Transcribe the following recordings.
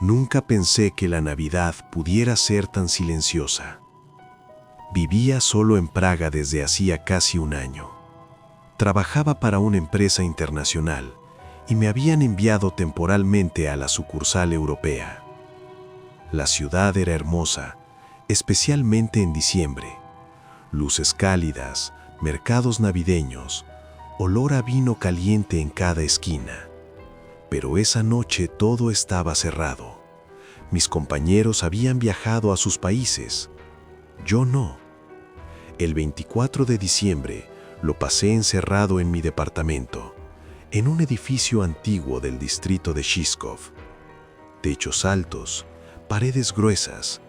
Nunca pensé que la Navidad pudiera ser tan silenciosa. Vivía solo en Praga desde hacía casi un año. Trabajaba para una empresa internacional y me habían enviado temporalmente a la sucursal europea. La ciudad era hermosa, especialmente en diciembre. Luces cálidas, mercados navideños, olor a vino caliente en cada esquina. Pero esa noche todo estaba cerrado. Mis compañeros habían viajado a sus países. Yo no. El 24 de diciembre lo pasé encerrado en mi departamento, en un edificio antiguo del distrito de Žižkov. Techos altos, paredes gruesas,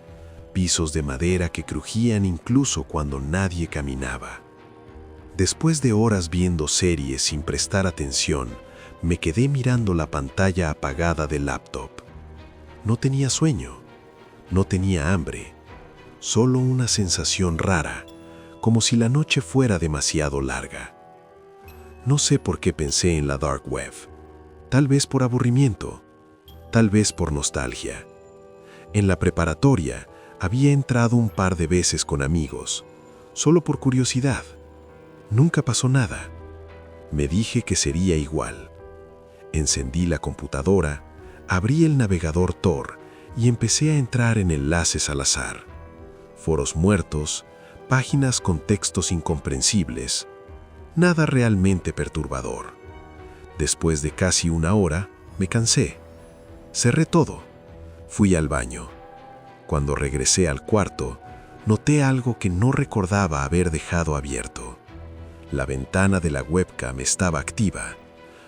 pisos de madera que crujían incluso cuando nadie caminaba. Después de horas viendo series sin prestar atención, me quedé mirando la pantalla apagada del laptop. No tenía sueño, no tenía hambre, solo una sensación rara, como si la noche fuera demasiado larga. No sé por qué pensé en la dark web. Tal vez por aburrimiento, tal vez por nostalgia. En la preparatoria había entrado un par de veces con amigos, solo por curiosidad. Nunca pasó nada. Me dije que sería igual. Encendí la computadora, abrí el navegador Tor y empecé a entrar en enlaces al azar. Foros muertos, páginas con textos incomprensibles. Nada realmente perturbador. Después de casi una hora, me cansé. Cerré todo. Fui al baño. Cuando regresé al cuarto, noté algo que no recordaba haber dejado abierto. La ventana de la webcam estaba activa.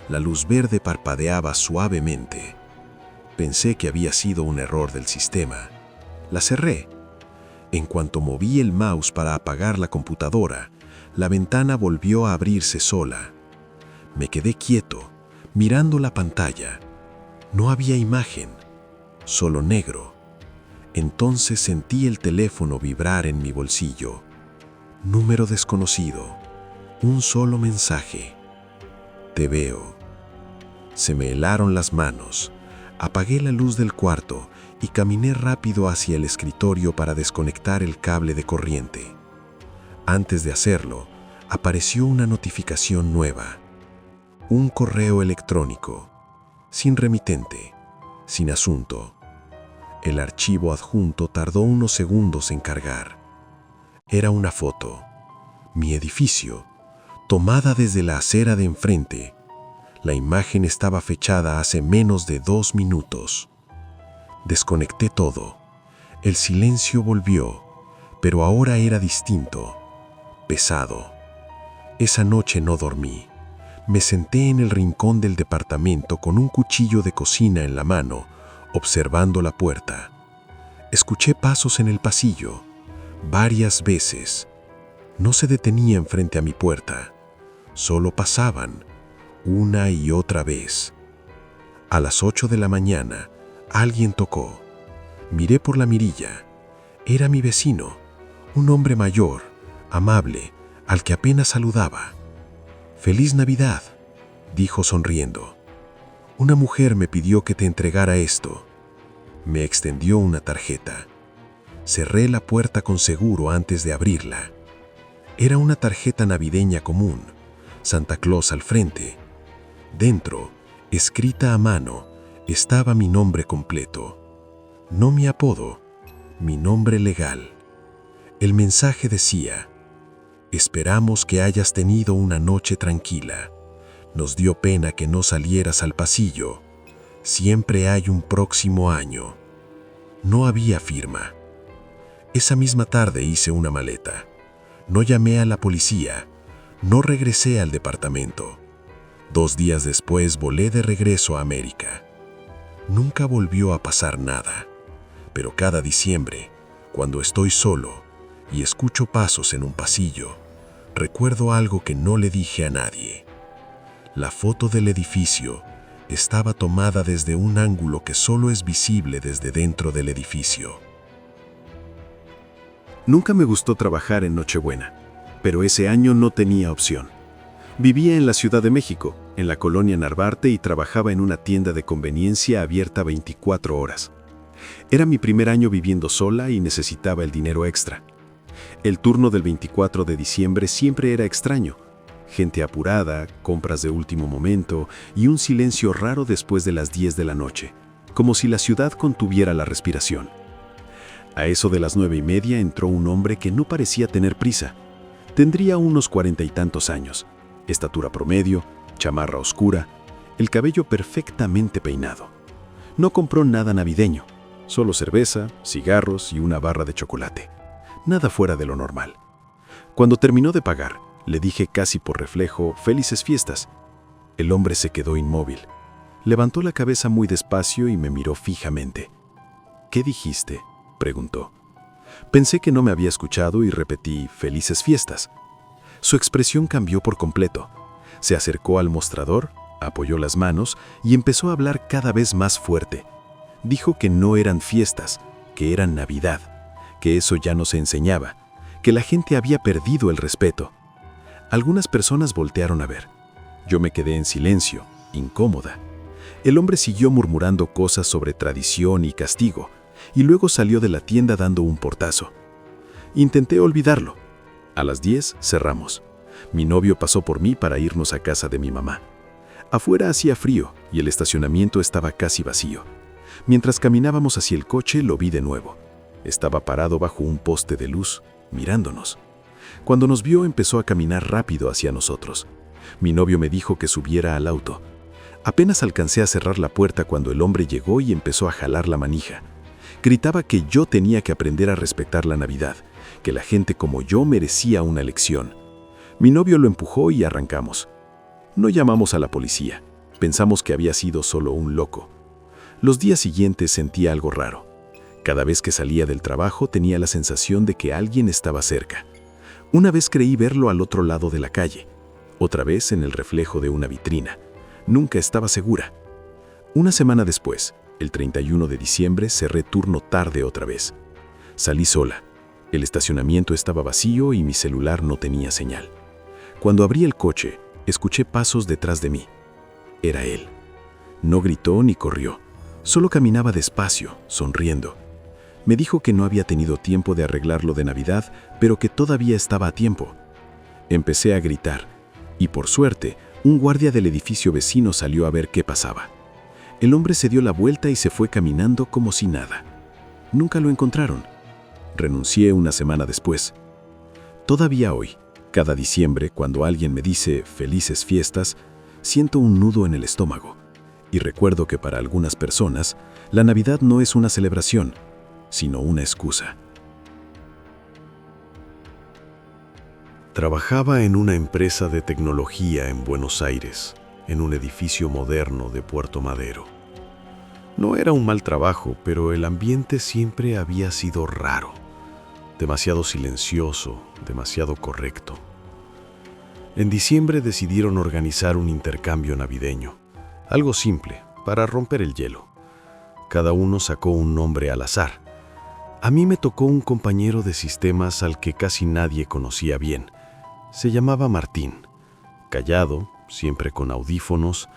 La luz verde parpadeaba suavemente. Pensé que había sido un error del sistema. La cerré. En cuanto moví el mouse para apagar la computadora, la ventana volvió a abrirse sola. Me quedé quieto, mirando la pantalla. No había imagen, solo negro. Entonces sentí el teléfono vibrar en mi bolsillo. Número desconocido. Un solo mensaje. Te veo. Se me helaron las manos. Apagué la luz del cuarto y caminé rápido hacia el escritorio para desconectar el cable de corriente. Antes de hacerlo, apareció una notificación nueva. Un correo electrónico, sin remitente, sin asunto. El archivo adjunto tardó unos segundos en cargar. Era una foto. Mi edificio, tomada desde la acera de enfrente. La imagen estaba fechada hace menos de 2 minutos. Desconecté todo. El silencio volvió, pero ahora era distinto, pesado. Esa noche no dormí. Me senté en el rincón del departamento con un cuchillo de cocina en la mano, observando la puerta. Escuché pasos en el pasillo, varias veces. No se detenían frente a mi puerta, solo pasaban, una y otra vez. A las 8 de la mañana, alguien tocó. Miré por la mirilla. Era mi vecino, un hombre mayor, amable, al que apenas saludaba. «Feliz Navidad», dijo sonriendo. «Una mujer me pidió que te entregara esto». Me extendió una tarjeta. Cerré la puerta con seguro antes de abrirla. Era una tarjeta navideña común, Santa Claus al frente. Dentro, escrita a mano, estaba mi nombre completo. No mi apodo, mi nombre legal. El mensaje decía: «Esperamos que hayas tenido una noche tranquila. Nos dio pena que no salieras al pasillo. Siempre hay un próximo año». No había firma. Esa misma tarde hice una maleta. No llamé a la policía. No regresé al departamento. 2 días después volé de regreso a América. Nunca volvió a pasar nada. Pero cada diciembre, cuando estoy solo y escucho pasos en un pasillo, recuerdo algo que no le dije a nadie. La foto del edificio estaba tomada desde un ángulo que solo es visible desde dentro del edificio. Nunca me gustó trabajar en Nochebuena, pero ese año no tenía opción. Vivía en la Ciudad de México, en la colonia Narvarte, y trabajaba en una tienda de conveniencia abierta 24 horas. Era mi primer año viviendo sola y necesitaba el dinero extra. El turno del 24 de diciembre siempre era extraño. Gente apurada, compras de último momento y un silencio raro después de las 10 de la noche, como si la ciudad contuviera la respiración. A eso de las 9:30 entró un hombre que no parecía tener prisa. Tendría unos 40 y tantos años, estatura promedio, chamarra oscura, el cabello perfectamente peinado. No compró nada navideño, solo cerveza, cigarros y una barra de chocolate. Nada fuera de lo normal. Cuando terminó de pagar, le dije casi por reflejo, «Felices fiestas». El hombre se quedó inmóvil. Levantó la cabeza muy despacio y me miró fijamente. «¿Qué dijiste?», preguntó. Pensé que no me había escuchado y repetí, «Felices fiestas». Su expresión cambió por completo. Se acercó al mostrador, apoyó las manos y empezó a hablar cada vez más fuerte. Dijo que no eran fiestas, que eran Navidad, que eso ya no se enseñaba, que la gente había perdido el respeto. Algunas personas voltearon a ver. Yo me quedé en silencio, incómoda. El hombre siguió murmurando cosas sobre tradición y castigo, y luego salió de la tienda dando un portazo. Intenté olvidarlo. A las 10 cerramos. Mi novio pasó por mí para irnos a casa de mi mamá. Afuera hacía frío y el estacionamiento estaba casi vacío. Mientras caminábamos hacia el coche, lo vi de nuevo. Estaba parado bajo un poste de luz, mirándonos. Cuando nos vio, empezó a caminar rápido hacia nosotros. Mi novio me dijo que subiera al auto. Apenas alcancé a cerrar la puerta cuando el hombre llegó y empezó a jalar la manija. Gritaba que yo tenía que aprender a respetar la Navidad, que la gente como yo merecía una lección. Mi novio lo empujó y arrancamos. No llamamos a la policía. Pensamos que había sido solo un loco. Los días siguientes sentía algo raro. Cada vez que salía del trabajo tenía la sensación de que alguien estaba cerca. Una vez creí verlo al otro lado de la calle. Otra vez en el reflejo de una vitrina. Nunca estaba segura. Una semana después, el 31 de diciembre, cerré turno tarde otra vez. Salí sola. El estacionamiento estaba vacío y mi celular no tenía señal. Cuando abrí el coche, escuché pasos detrás de mí. Era él. No gritó ni corrió. Solo caminaba despacio, sonriendo. Me dijo que no había tenido tiempo de arreglar lo de Navidad, pero que todavía estaba a tiempo. Empecé a gritar, y por suerte, un guardia del edificio vecino salió a ver qué pasaba. El hombre se dio la vuelta y se fue caminando como si nada. Nunca lo encontraron. Renuncié una semana después. Todavía hoy, cada diciembre, cuando alguien me dice «Felices fiestas», siento un nudo en el estómago. Y recuerdo que para algunas personas, la Navidad no es una celebración, sino una excusa. Trabajaba en una empresa de tecnología en Buenos Aires, en un edificio moderno de Puerto Madero. No era un mal trabajo, pero el ambiente siempre había sido raro. Demasiado silencioso, demasiado correcto. En diciembre decidieron organizar un intercambio navideño. Algo simple, para romper el hielo. Cada uno sacó un nombre al azar. A mí me tocó un compañero de sistemas al que casi nadie conocía bien. Se llamaba Martín. Callado, siempre con audífonos,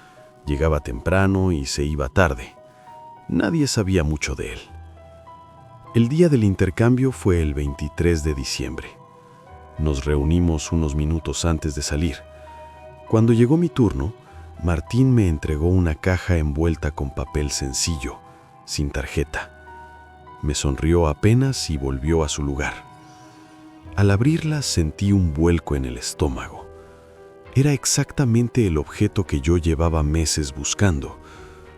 llegaba temprano y se iba tarde. Nadie sabía mucho de él. El día del intercambio fue el 23 de diciembre. Nos reunimos unos minutos antes de salir. Cuando llegó mi turno, Martín me entregó una caja envuelta con papel sencillo, sin tarjeta. Me sonrió apenas y volvió a su lugar. Al abrirla sentí un vuelco en el estómago. Era exactamente el objeto que yo llevaba meses buscando.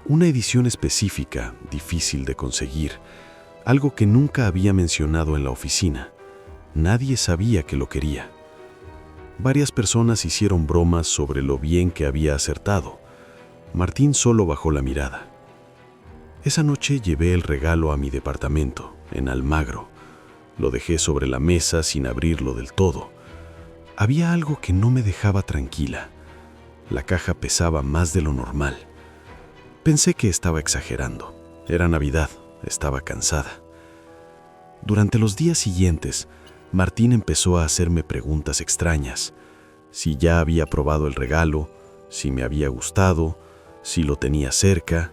Una edición específica, difícil de conseguir, algo que nunca había mencionado en la oficina. Nadie sabía que lo quería. Varias personas hicieron bromas sobre lo bien que había acertado. Martín solo bajó la mirada. Esa noche llevé el regalo a mi departamento, en Almagro. Lo dejé sobre la mesa sin abrirlo del todo. Había algo que no me dejaba tranquila. La caja pesaba más de lo normal. Pensé que estaba exagerando. Era Navidad, estaba cansada. Durante los días siguientes, Martín empezó a hacerme preguntas extrañas. Si ya había probado el regalo, si me había gustado, si lo tenía cerca.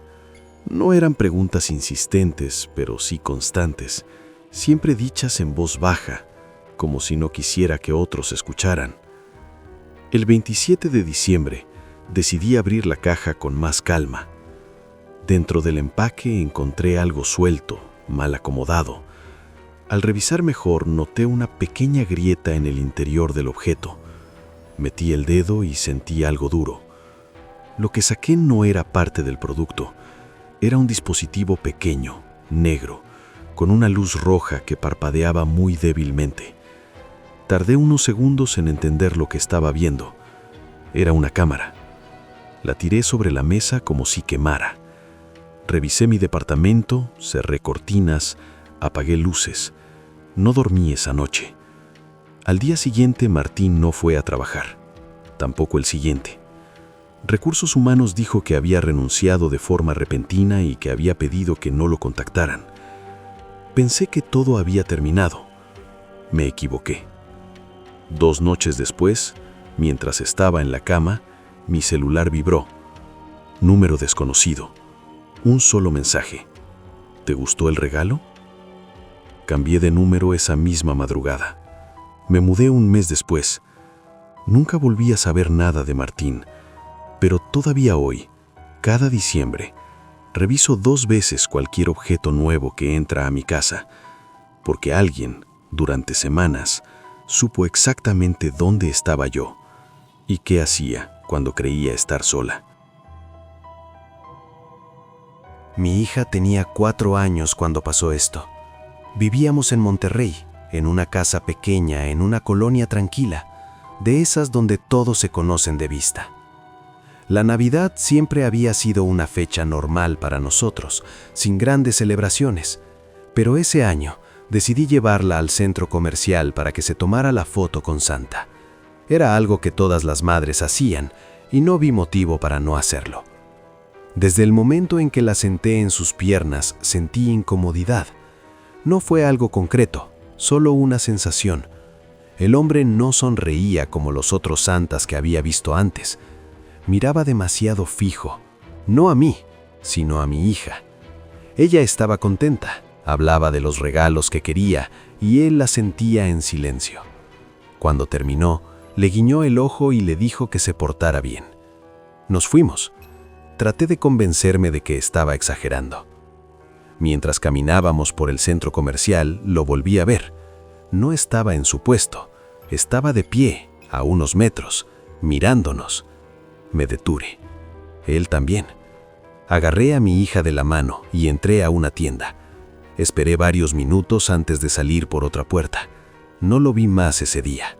No eran preguntas insistentes, pero sí constantes, siempre dichas en voz baja, como si no quisiera que otros escucharan. El 27 de diciembre decidí abrir la caja con más calma. Dentro del empaque encontré algo suelto, mal acomodado. Al revisar mejor noté una pequeña grieta en el interior del objeto. Metí el dedo y sentí algo duro. Lo que saqué no era parte del producto. Era un dispositivo pequeño, negro, con una luz roja que parpadeaba muy débilmente. Tardé unos segundos en entender lo que estaba viendo. Era una cámara. La tiré sobre la mesa como si quemara. Revisé mi departamento, cerré cortinas, apagué luces. No dormí esa noche. Al día siguiente Martín no fue a trabajar. Tampoco el siguiente. Recursos Humanos dijo que había renunciado de forma repentina y que había pedido que no lo contactaran. Pensé que todo había terminado. Me equivoqué. 2 noches después, mientras estaba en la cama, mi celular vibró. Número desconocido. Un solo mensaje. ¿Te gustó el regalo? Cambié de número esa misma madrugada. Me mudé un mes después. Nunca volví a saber nada de Martín, pero todavía hoy, cada diciembre, reviso 2 veces cualquier objeto nuevo que entra a mi casa, porque alguien, durante semanas, supo exactamente dónde estaba yo y qué hacía cuando creía estar sola. Mi hija tenía 4 años cuando pasó esto. Vivíamos en Monterrey, en una casa pequeña, en una colonia tranquila, de esas donde todos se conocen de vista. La Navidad siempre había sido una fecha normal para nosotros, sin grandes celebraciones, pero ese año decidí llevarla al centro comercial para que se tomara la foto con Santa. Era algo que todas las madres hacían y no vi motivo para no hacerlo. Desde el momento en que la senté en sus piernas, sentí incomodidad. No fue algo concreto, solo una sensación. El hombre no sonreía como los otros santas que había visto antes. Miraba demasiado fijo, no a mí, sino a mi hija. Ella estaba contenta, hablaba de los regalos que quería y él la sentía en silencio. Cuando terminó, le guiñó el ojo y le dijo que se portara bien. Nos fuimos. Traté de convencerme de que estaba exagerando. Mientras caminábamos por el centro comercial, lo volví a ver. No estaba en su puesto, estaba de pie, a unos metros, mirándonos. Me detuve. Él también. Agarré a mi hija de la mano y entré a una tienda. Esperé varios minutos antes de salir por otra puerta. No lo vi más ese día.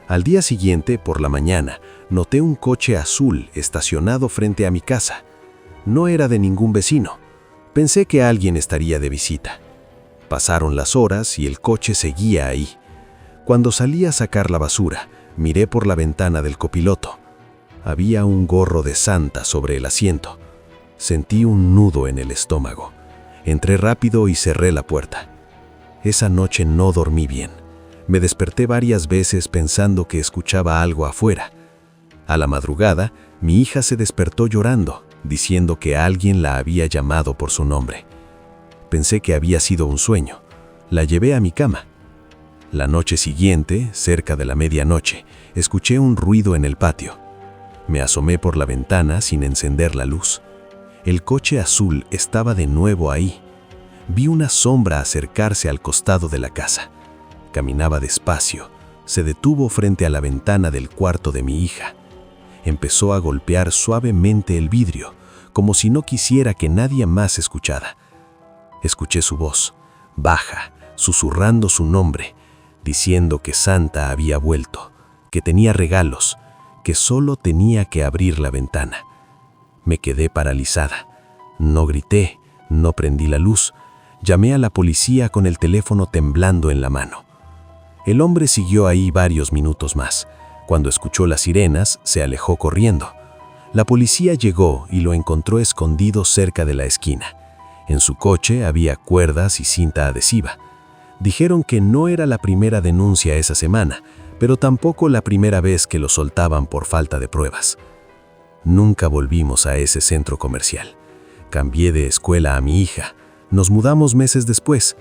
Al día siguiente, por la mañana, noté un coche azul estacionado frente a mi casa. No era de ningún vecino. Pensé que alguien estaría de visita. Pasaron las horas y el coche seguía ahí. Cuando salí a sacar la basura, miré por la ventana del copiloto. Había un gorro de Santa sobre el asiento. Sentí un nudo en el estómago. Entré rápido y cerré la puerta. Esa noche no dormí bien. Me desperté varias veces pensando que escuchaba algo afuera. A la madrugada, mi hija se despertó llorando, diciendo que alguien la había llamado por su nombre. Pensé que había sido un sueño. La llevé a mi cama. La noche siguiente, cerca de la medianoche, escuché un ruido en el patio. Me asomé por la ventana sin encender la luz. El coche azul estaba de nuevo ahí. Vi una sombra acercarse al costado de la casa. Caminaba despacio. Se detuvo frente a la ventana del cuarto de mi hija. Empezó a golpear suavemente el vidrio, como si no quisiera que nadie más escuchara. Escuché su voz, baja, susurrando su nombre, diciendo que Santa había vuelto, que tenía regalos, que solo tenía que abrir la ventana. Me quedé paralizada. No grité, no prendí la luz. Llamé a la policía con el teléfono temblando en la mano. El hombre siguió ahí varios minutos más. Cuando escuchó las sirenas, se alejó corriendo. La policía llegó y lo encontró escondido cerca de la esquina. En su coche había cuerdas y cinta adhesiva. Dijeron que no era la primera denuncia esa semana, pero tampoco la primera vez que lo soltaban por falta de pruebas. Nunca volvimos a ese centro comercial. Cambié de escuela a mi hija. Nos mudamos meses después.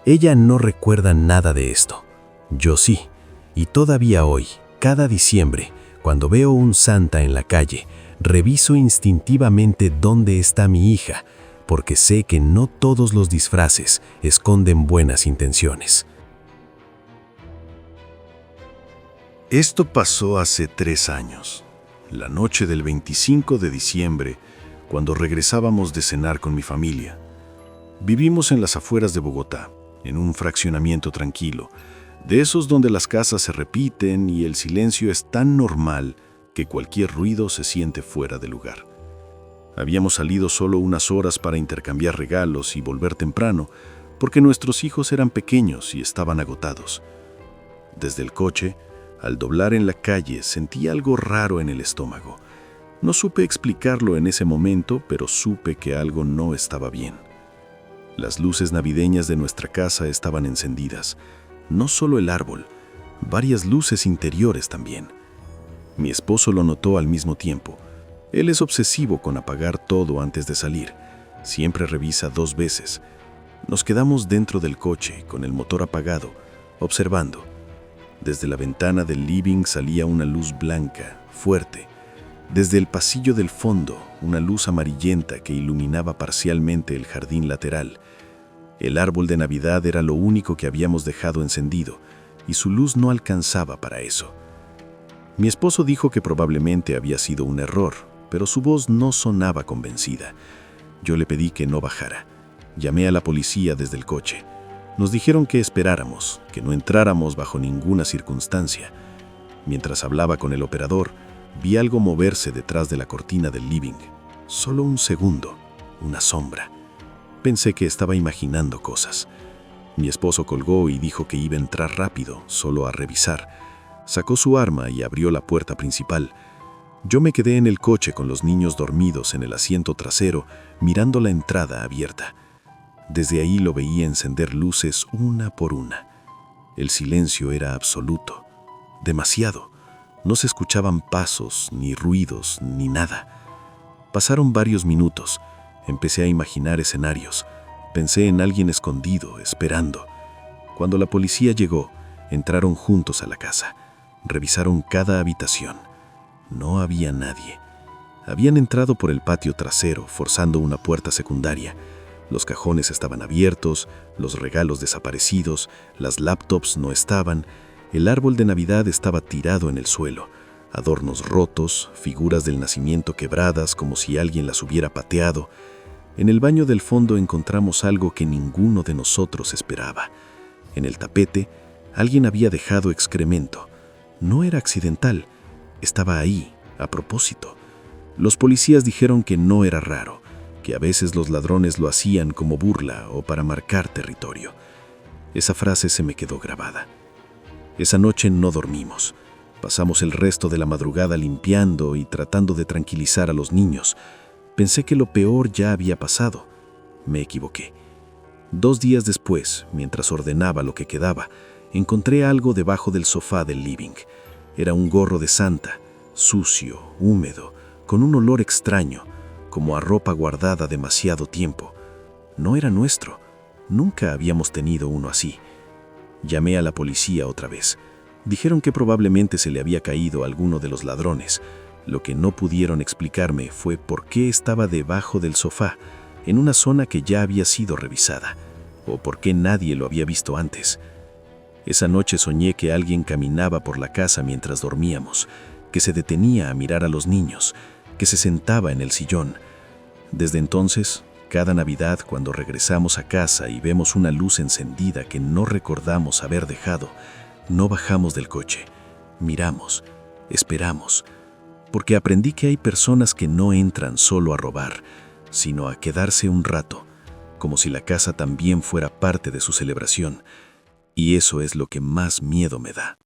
Ella no recuerda nada de esto. Yo sí. Y todavía hoy, cada diciembre, cuando veo un Santa en la calle, reviso instintivamente dónde está mi hija, porque sé que no todos los disfraces esconden buenas intenciones. Esto pasó hace 3 años, la noche del 25 de diciembre, cuando regresábamos de cenar con mi familia. Vivimos en las afueras de Bogotá, en un fraccionamiento tranquilo, de esos donde las casas se repiten y el silencio es tan normal que cualquier ruido se siente fuera de lugar. Habíamos salido solo unas horas para intercambiar regalos y volver temprano, porque nuestros hijos eran pequeños y estaban agotados. Desde el coche, al doblar en la calle, sentí algo raro en el estómago. No supe explicarlo en ese momento, pero supe que algo no estaba bien. Las luces navideñas de nuestra casa estaban encendidas. No solo el árbol, varias luces interiores también. Mi esposo lo notó al mismo tiempo. Él es obsesivo con apagar todo antes de salir. Siempre revisa 2 veces. Nos quedamos dentro del coche, con el motor apagado, observando. Desde la ventana del living salía una luz blanca, fuerte. Desde el pasillo del fondo, una luz amarillenta que iluminaba parcialmente el jardín lateral. El árbol de Navidad era lo único que habíamos dejado encendido, y su luz no alcanzaba para eso. Mi esposo dijo que probablemente había sido un error, pero su voz no sonaba convencida. Yo le pedí que no bajara. Llamé a la policía desde el coche. Nos dijeron que esperáramos, que no entráramos bajo ninguna circunstancia. Mientras hablaba con el operador, vi algo moverse detrás de la cortina del living. Solo un segundo, una sombra. Pensé que estaba imaginando cosas. Mi esposo colgó y dijo que iba a entrar rápido, solo a revisar. Sacó su arma y abrió la puerta principal. Yo me quedé en el coche con los niños dormidos en el asiento trasero, mirando la entrada abierta. Desde ahí lo veía encender luces una por una. El silencio era absoluto. Demasiado. No se escuchaban pasos, ni ruidos, ni nada. Pasaron varios minutos. Empecé a imaginar escenarios. Pensé en alguien escondido, esperando. Cuando la policía llegó, entraron juntos a la casa. Revisaron cada habitación. No había nadie. Habían entrado por el patio trasero, forzando una puerta secundaria. Los cajones estaban abiertos, los regalos desaparecidos, las laptops no estaban, el árbol de Navidad estaba tirado en el suelo, adornos rotos, figuras del nacimiento quebradas como si alguien las hubiera pateado. En el baño del fondo encontramos algo que ninguno de nosotros esperaba. En el tapete, alguien había dejado excremento. No era accidental, estaba ahí, a propósito. Los policías dijeron que no era raro, que a veces los ladrones lo hacían como burla o para marcar territorio. Esa frase se me quedó grabada. Esa noche no dormimos. Pasamos el resto de la madrugada limpiando y tratando de tranquilizar a los niños. Pensé que lo peor ya había pasado. Me equivoqué. 2 días después, mientras ordenaba lo que quedaba, encontré algo debajo del sofá del living. Era un gorro de Santa, sucio, húmedo, con un olor extraño, como a ropa guardada demasiado tiempo. No era nuestro. Nunca habíamos tenido uno así. Llamé a la policía otra vez. Dijeron que probablemente se le había caído a alguno de los ladrones. Lo que no pudieron explicarme fue por qué estaba debajo del sofá, en una zona que ya había sido revisada, o por qué nadie lo había visto antes. Esa noche soñé que alguien caminaba por la casa mientras dormíamos, que se detenía a mirar a los niños, que se sentaba en el sillón. Desde entonces, cada Navidad cuando regresamos a casa y vemos una luz encendida que no recordamos haber dejado, no bajamos del coche, miramos, esperamos, porque aprendí que hay personas que no entran solo a robar, sino a quedarse un rato, como si la casa también fuera parte de su celebración, y eso es lo que más miedo me da.